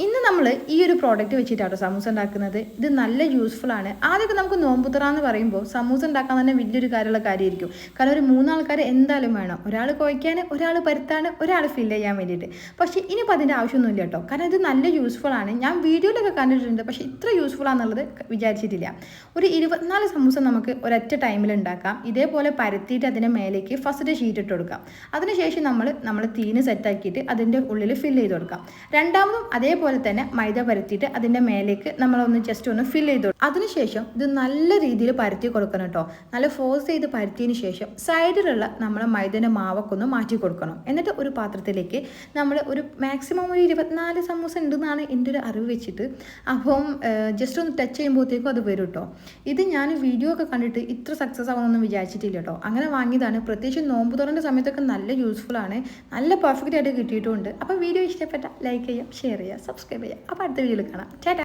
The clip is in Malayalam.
ഇന്ന് നമ്മൾ ഈ ഒരു പ്രോഡക്റ്റ് വെച്ചിട്ടാണ് സമൂസ ഉണ്ടാക്കുന്നത്. ഇത് നല്ല യൂസ്ഫുൾ ആണ്. ആദ്യമൊക്കെ നമുക്ക് നോമ്പുതുറ എന്ന് പറയുമ്പോൾ സമൂസ ഉണ്ടാക്കാൻ തന്നെ വലിയൊരു കാര്യമായിരിക്കും. കാരണം ഒരു മൂന്നാൾക്കാർ എന്തായാലും വേണം. ഒരാൾ കുഴയ്ക്കാൻ, ഒരാൾ പരത്താണ്, ഒരാൾ ഫില്ല് ചെയ്യാൻ വേണ്ടിയിട്ട്. പക്ഷേ ഇനിയിപ്പോൾ അതിൻ്റെ ആവശ്യമൊന്നുമില്ല കേട്ടോ. കാരണം ഇത് നല്ല യൂസ്ഫുൾ ആണ്. ഞാൻ വീഡിയോയിലൊക്കെ കണ്ടിട്ടുണ്ട്, പക്ഷേ ഇത്ര യൂസ്ഫുൾ ആണെന്നുള്ളത് വിചാരിച്ചിട്ടില്ല. ഒരു 24 സമൂസ നമുക്ക് ഒരൊറ്റ ടൈമിൽ ഉണ്ടാക്കാം. ഇതേപോലെ പരത്തിയിട്ട് അതിൻ്റെ മേലേക്ക് ഫസ്റ്റ് ഷീറ്റ് ഇട്ട് കൊടുക്കാം. അതിനുശേഷം നമ്മൾ തീന് സെറ്റാക്കിയിട്ട് അതിൻ്റെ ഉള്ളിൽ ഫില്ല് ചെയ്ത് കൊടുക്കാം. രണ്ടാമതും അതേപോലെ തന്നെ മൈദ പരത്തിയിട്ട് അതിൻ്റെ മേലേക്ക് നമ്മളൊന്ന് ജസ്റ്റ് ഒന്ന് ഫില്ല് ചെയ്ത് കൊടുക്കും. അതിനുശേഷം ഇത് നല്ല രീതിയിൽ പരത്തി കൊടുക്കണം കേട്ടോ. നല്ല ഫോഴ്സ് ചെയ്ത് പരത്തിയതിന് ശേഷം സൈഡിലുള്ള നമ്മളെ മൈദൻ്റെ മാവൊക്കെ ഒന്ന് മാറ്റി കൊടുക്കണം. എന്നിട്ട് ഒരു പാത്രത്തിലേക്ക് നമ്മൾ ഒരു മാക്സിമം ഒരു 24 സമൂസ ഉണ്ടെന്നാണ് എൻ്റെ ഒരു അറിവ് വെച്ചിട്ട്. അപ്പം ജസ്റ്റ് ഒന്ന് ടച്ച് ചെയ്യുമ്പോഴത്തേക്കും അത് വരും കേട്ടോ. ഇത് ഞാൻ വീഡിയോ ഒക്കെ കണ്ടിട്ട് ഇത്ര സക്സസ് ആവുമെന്നൊന്നും വിചാരിച്ചിട്ടില്ല കേട്ടോ. അങ്ങനെ വാങ്ങിയതാണ്. പ്രത്യേകിച്ച് നോമ്പ് തുറന്ന സമയത്തൊക്കെ നല്ല യൂസ്ഫുൾ ആണ്. നല്ല പെർഫെക്റ്റ് ആയിട്ട് കിട്ടിയിട്ടുമുണ്ട്. അപ്പോൾ വീഡിയോ ഇഷ്ടപ്പെട്ട ലൈക്ക് ചെയ്യുക, ഷെയർ ചെയ്യുക, സബ്സ്ക്രൈബ് ചെയ്യുക. അപ്പോൾ അടുത്ത വീഡിയോയിൽ കാണാം. ടാറ്റാ.